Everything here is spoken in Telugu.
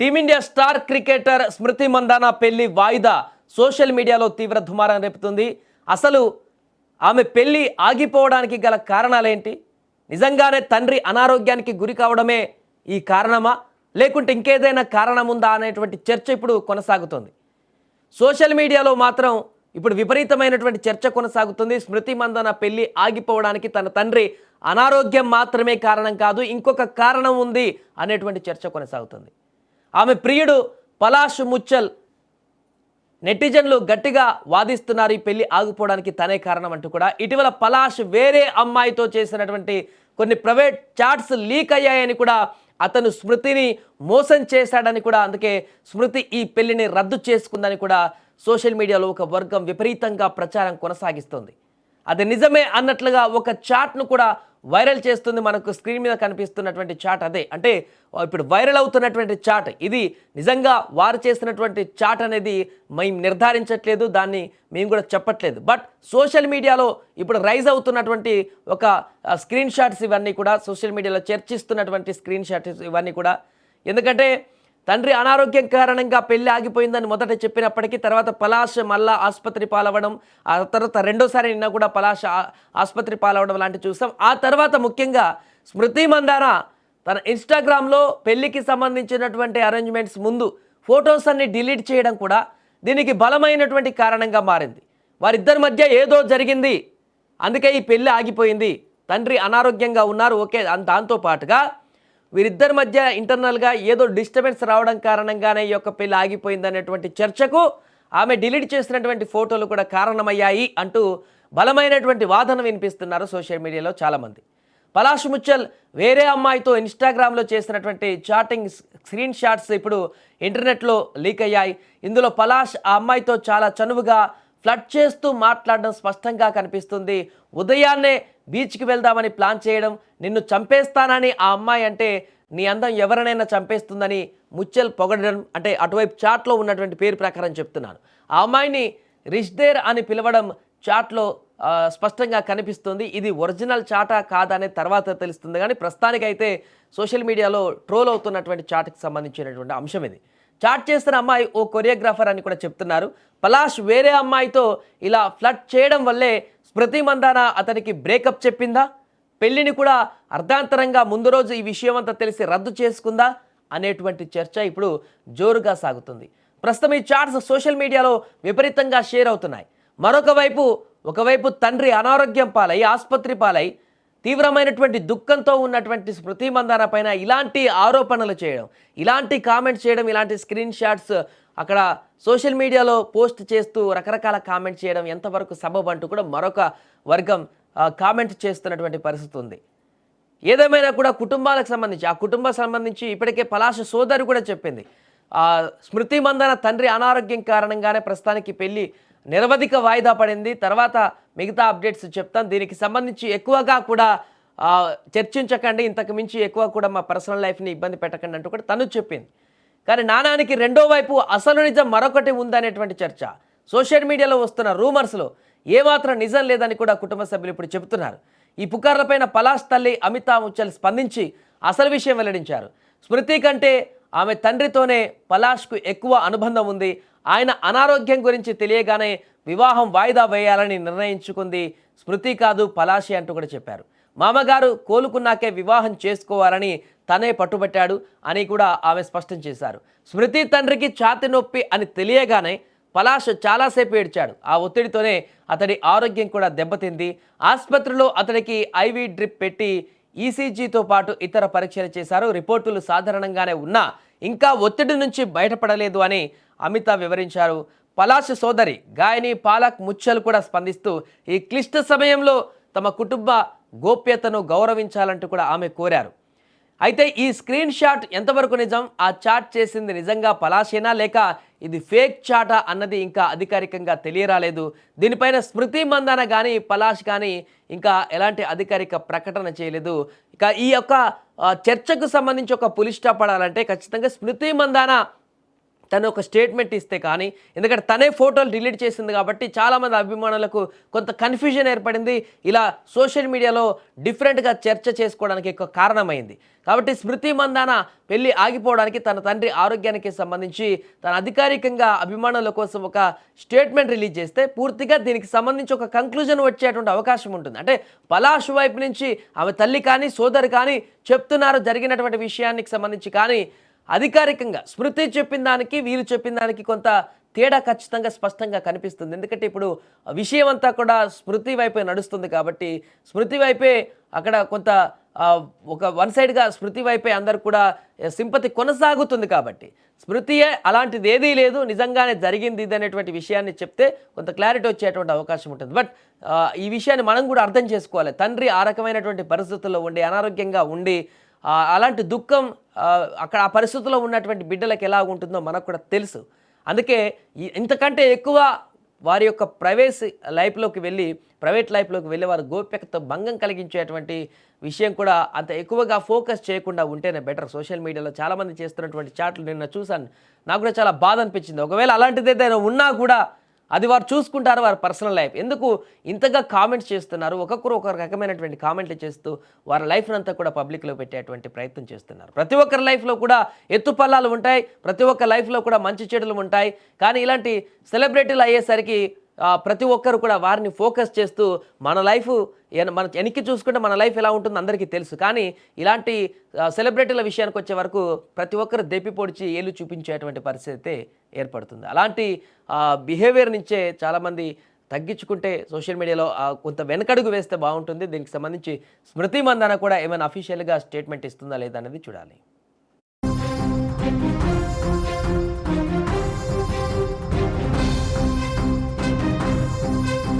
టీమిండియా స్టార్ క్రికెటర్ స్మృతి మందాన పెళ్లి వాయిదా సోషల్ మీడియాలో తీవ్ర దుమారం రేపుతుంది. అసలు ఆమె పెళ్లి ఆగిపోవడానికి గల కారణాలేంటి? నిజంగానే తండ్రి అనారోగ్యానికి గురి కావడమే ఈ కారణమా, లేకుంటే ఇంకేదైనా కారణం ఉందా అనేటువంటి చర్చ ఇప్పుడు కొనసాగుతుంది. సోషల్ మీడియాలో మాత్రం ఇప్పుడు విపరీతమైనటువంటి చర్చ కొనసాగుతుంది. స్మృతి మందాన పెళ్లి ఆగిపోవడానికి తన తండ్రి అనారోగ్యం మాత్రమే కారణం కాదు, ఇంకొక కారణం ఉంది అనేటువంటి చర్చ కొనసాగుతుంది. ఆమె ప్రియుడు పలాష్ ముచ్చల్ నెటిజన్లు గట్టిగా వాదిస్తున్నారు ఈ పెళ్లి ఆగిపోవడానికి తనే కారణం అంటూ కూడా. ఇటీవల పలాష్ వేరే అమ్మాయితో చేసినటువంటి కొన్ని ప్రైవేట్ చాట్స్ లీక్ అయ్యాయని కూడా, అతను స్మృతిని మోసం చేశాడని కూడా, అందుకే స్మృతి ఈ పెళ్లిని రద్దు చేసుకుందని కూడా సోషల్ మీడియాలో ఒక వర్గం విపరీతంగా ప్రచారం కొనసాగిస్తుంది. అది నిజమే అన్నట్లుగా ఒక చాట్ను కూడా వైరల్ చేస్తుంది. మనకు స్క్రీన్ మీద కనిపిస్తున్నటువంటి చాట్ అదే, అంటే ఇప్పుడు వైరల్ అవుతున్నటువంటి చాట్ ఇది నిజంగా వారు చేసినటువంటి చాట్ అనేది మేము నిర్ధారించట్లేదు, దాన్ని మేము కూడా చెప్పట్లేదు. బట్ సోషల్ మీడియాలో ఇప్పుడు రైజ్ అవుతున్నటువంటి ఒక స్క్రీన్ షాట్స్ ఇవన్నీ కూడా, సోషల్ మీడియాలో చర్చిస్తున్నటువంటి స్క్రీన్ షాట్స్ ఇవన్నీ కూడా. ఎందుకంటే తండ్రి అనారోగ్యం కారణంగా పెళ్లి ఆగిపోయిందని మొదట చెప్పినప్పటికీ తర్వాత పలాష్ మళ్ళా ఆసుపత్రి పాలవడం, ఆ తర్వాత రెండోసారి నిన్న కూడా పలాష్ ఆసుపత్రి పాలవడం లాంటివి చూసాం. ఆ తర్వాత ముఖ్యంగా స్మృతి మందాన తన ఇన్స్టాగ్రామ్లో పెళ్లికి సంబంధించినటువంటి అరేంజ్మెంట్స్ ముందు ఫొటోస్ అన్ని డిలీట్ చేయడం కూడా దీనికి బలమైనటువంటి కారణంగా మారింది. వారిద్దరి మధ్య ఏదో జరిగింది, అందుకే ఈ పెళ్లి ఆగిపోయింది. తండ్రి అనారోగ్యంగా ఉన్నారు, ఓకే, దాంతో పాటుగా వీరిద్దరి మధ్య ఇంటర్నల్గా ఏదో డిస్టర్బెన్స్ రావడం కారణంగానే ఈ యొక్క పెళ్లి ఆగిపోయింది అనేటువంటి చర్చకు ఆమె డిలీట్ చేసినటువంటి ఫోటోలు కూడా కారణమయ్యాయి అంటూ బలమైనటువంటి వాదన వినిపిస్తున్నారు సోషల్ మీడియాలో చాలామంది. పలాష్ ముచ్చల్ వేరే అమ్మాయితో ఇన్స్టాగ్రామ్లో చేసినటువంటి చాటింగ్ స్క్రీన్ షాట్స్ ఇప్పుడు ఇంటర్నెట్లో లీక్ అయ్యాయి. ఇందులో పలాష్ ఆ అమ్మాయితో చాలా చనువుగా ఫ్లడ్ చేస్తూ మాట్లాడడం స్పష్టంగా కనిపిస్తుంది. ఉదయాన్నే బీచ్కి వెళ్దామని ప్లాన్ చేయడం, నిన్ను చంపేస్తానని ఆ అమ్మాయి అంటే నీ అందం ఎవరినైనా చంపేస్తుందని ముచ్చల్ పొగడడం, అంటే అటువైపు చాట్లో ఉన్నటువంటి పేరు ప్రకారం చెప్తున్నాను. ఆ అమ్మాయిని రిష్దేర్ అని పిలవడం చాట్లో స్పష్టంగా కనిపిస్తుంది. ఇది ఒరిజినల్ చాటా కాదనే తర్వాత తెలుస్తుంది, కానీ ప్రస్తుతానికైతే సోషల్ మీడియాలో ట్రోల్ అవుతున్నటువంటి చాట్కి సంబంధించినటువంటి అంశం ఇది. చాట్ చేస్తున్న అమ్మాయి ఓ కొరియోగ్రాఫర్ అని కూడా చెప్తున్నారు. పలాష్ వేరే అమ్మాయితో ఇలా ఫ్లడ్ చేయడం వల్లే స్మృతి మందాన అతనికి బ్రేకప్ చెప్పిందా, పెళ్లిని కూడా అర్ధాంతరంగా ముందు రోజు ఈ విషయం అంతా తెలిసి రద్దు చేసుకుందా అనేటువంటి చర్చ ఇప్పుడు జోరుగా సాగుతుంది. ప్రస్తుతం ఈ చాట్స్ సోషల్ మీడియాలో విపరీతంగా షేర్ అవుతున్నాయి. ఒకవైపు తండ్రి అనారోగ్యం పాలై ఆసుపత్రి పాలై తీవ్రమైనటువంటి దుఃఖంతో ఉన్నటువంటి స్మృతి మందాన పైన ఇలాంటి ఆరోపణలు చేయడం, ఇలాంటి కామెంట్స్ చేయడం, ఇలాంటి స్క్రీన్ షాట్స్ అక్కడ సోషల్ మీడియాలో పోస్ట్ చేస్తూ రకరకాల కామెంట్స్ చేయడం ఎంతవరకు సబబు అంటూ కూడా మరొక వర్గం కామెంట్ చేస్తున్నటువంటి పరిస్థితి ఉంది. ఏదేమైనా కూడా కుటుంబాలకు సంబంధించి, ఆ కుటుంబం సంబంధించి ఇప్పటికే పలాష్ సోదరి కూడా చెప్పింది, స్మృతి మందాన తండ్రి అనారోగ్యం కారణంగానే ప్రస్తుతానికి పెళ్లి నిరవధిక వాయిదా పడింది, తర్వాత మిగతా అప్డేట్స్ చెప్తాను, దీనికి సంబంధించి ఎక్కువగా కూడా చర్చించకండి, ఇంతకు మించి ఎక్కువ కూడా మా పర్సనల్ లైఫ్ని ఇబ్బంది పెట్టకండి అంటూ కూడా తను చెప్పింది. కానీ నానానికి రెండో వైపు అసలు నిజం మరొకటి ఉందనేటువంటి చర్చ సోషల్ మీడియాలో వస్తున్న రూమర్స్లో ఏమాత్రం నిజం లేదని కూడా కుటుంబ సభ్యులు ఇప్పుడు చెబుతున్నారు. ఈ పుకార్లపైన పలాష్ తల్లి అమితా ముచ్చల్ స్పందించి అసలు విషయం వెల్లడించారు. స్మృతి కంటే ఆమె తండ్రితోనే పలాష్కు ఎక్కువ అనుబంధం ఉంది. ఆయన అనారోగ్యం గురించి తెలియగానే వివాహం వాయిదా వేయాలని నిర్ణయించుకుంది స్మృతి కాదు పలాషి అంటూ కూడా చెప్పారు. మామగారు కోలుకున్నాకే వివాహం చేసుకోవాలని తనే పట్టుబట్టాడు అని కూడా ఆమె స్పష్టం చేశారు. స్మృతి తండ్రికి ఛాతి నొప్పి అని తెలియగానే పలాష్ చాలాసేపు ఏడ్చాడు. ఆ ఒత్తిడితోనే అతడి ఆరోగ్యం కూడా దెబ్బతింది. ఆసుపత్రిలో అతడికి ఐవీ డ్రిప్ పెట్టి ఈసీజీతో పాటు ఇతర పరీక్షలు చేశారు. రిపోర్టులు సాధారణంగానే ఉన్నా ఇంకా ఒత్తిడి నుంచి బయటపడలేదు అని అమిత వివరించారు. పలాష్ సోదరి గాయని పాలక్ ముచ్చల్ కూడా స్పందిస్తూ ఈ క్లిష్ట సమయంలో తమ కుటుంబ గోప్యతను గౌరవించాలంటూ కూడా ఆమె కోరారు. అయితే ఈ స్క్రీన్ షాట్ ఎంతవరకు నిజం, ఆ చాట్ చేసింది నిజంగా పలాషేనా లేక ఇది ఫేక్ చాటా అన్నది ఇంకా అధికారికంగా తెలియరాలేదు. దీనిపైన స్మృతి మందాన కానీ పలాష్ కానీ ఇంకా ఎలాంటి అధికారిక ప్రకటన చేయలేదు. ఇక ఈ యొక్క చర్చకు సంబంధించి ఒక పులి స్టాప్ పడాలంటే ఖచ్చితంగా స్మృతి మందాన తను ఒక స్టేట్మెంట్ ఇస్తే కానీ, ఎందుకంటే తనే ఫోటోలు డిలీట్ చేసింది కాబట్టి చాలామంది అభిమానులకు కొంత కన్ఫ్యూజన్ ఏర్పడింది. ఇలా సోషల్ మీడియాలో డిఫరెంట్‌గా చర్చ చేసుకోవడానికి ఎక్కువ కారణమైంది. కాబట్టి స్మృతి మందాన పెళ్లి ఆగిపోవడానికి తన తండ్రి ఆరోగ్యానికి సంబంధించి తను అధికారికంగా అభిమానుల కోసం ఒక స్టేట్మెంట్ రిలీజ్ చేస్తే పూర్తిగా దీనికి సంబంధించి ఒక కంక్లూజన్ వచ్చేటువంటి అవకాశం ఉంటుంది. అంటే పలాష్ వైపు నుంచి ఆమె తల్లి కానీ, సోదరు కానీ చెప్తున్నారు జరిగినటువంటి విషయానికి సంబంధించి, కానీ అధికారికంగా స్మృతి చెప్పిన దానికి వీళ్ళు చెప్పిన దానికి కొంత తేడా ఖచ్చితంగా స్పష్టంగా కనిపిస్తుంది. ఎందుకంటే ఇప్పుడు విషయం అంతా కూడా స్మృతి వైపే నడుస్తుంది కాబట్టి స్మృతి వైపే అక్కడ కొంత ఒక వన్ సైడ్గా స్మృతి వైపే అందరు కూడా సింపతి కొనసాగుతుంది కాబట్టి స్మృతియే అలాంటిది ఏదీ లేదు, నిజంగానే జరిగింది ఇది అనేటువంటి విషయాన్ని చెప్తే కొంత క్లారిటీ వచ్చేటువంటి అవకాశం ఉంటుంది. బట్ ఈ విషయాన్ని మనం కూడా అర్థం చేసుకోవాలి. తండ్రి ఆ రకమైనటువంటి పరిస్థితుల్లో ఉండి అనారోగ్యంగా ఉండి అలాంటి దుఃఖం అక్కడ ఆ పరిస్థితుల్లో ఉన్నటువంటి బిడ్డలకు ఎలా ఉంటుందో మనకు కూడా తెలుసు. అందుకే ఇంతకంటే ఎక్కువ వారి యొక్క ప్రైవేట్ లైఫ్లోకి వెళ్ళి వారి గోప్యతతో భంగం కలిగించేటువంటి విషయం కూడా అంత ఎక్కువగా ఫోకస్ చేయకుండా ఉంటేనే బెటర్. సోషల్ మీడియాలో చాలామంది చేస్తున్నటువంటి చాట్లు నిన్న చూశాను, నాకు కూడా చాలా బాధ అనిపించింది. ఒకవేళ అలాంటిది ఏదైనా ఉన్నా కూడా అది వారు చూసుకుంటారు, వారి పర్సనల్ లైఫ్. ఎందుకు ఇంతగా కామెంట్స్ చేస్తున్నారు, ఒక్కొక్కరు ఒక రకమైనటువంటి కామెంట్లు చేస్తూ వారి లైఫ్ని అంతా కూడా పబ్లిక్లో పెట్టేటువంటి ప్రయత్నం చేస్తున్నారు. ప్రతి ఒక్కరి లైఫ్లో కూడా ఎత్తుపల్లాలు ఉంటాయి, ప్రతి ఒక్క లైఫ్లో కూడా మంచి చెడులు ఉంటాయి. కానీ ఇలాంటి సెలబ్రిటీలు అయ్యేసరికి ప్రతి ఒక్కరు కూడా వారిని ఫోకస్ చేస్తూ మన లైఫ్ మన వెనక్కి చూసుకుంటే మన లైఫ్ ఎలా ఉంటుందో అందరికీ తెలుసు. కానీ ఇలాంటి సెలబ్రిటీల విషయానికి వచ్చే వరకు ప్రతి ఒక్కరు దెప్పి పొడిచి ఏళ్ళు చూపించేటువంటి పరిస్థితి ఏర్పడుతుంది. అలాంటి బిహేవియర్ నుంచే చాలామంది తగ్గించుకుంటే సోషల్ మీడియాలో కొంత వెనకడుగు వేస్తే బాగుంటుంది. దీనికి సంబంధించి స్మృతి మందాన కూడా ఏమైనా అఫీషియల్గా స్టేట్మెంట్ ఇస్తుందా లేదా అనేది చూడాలి.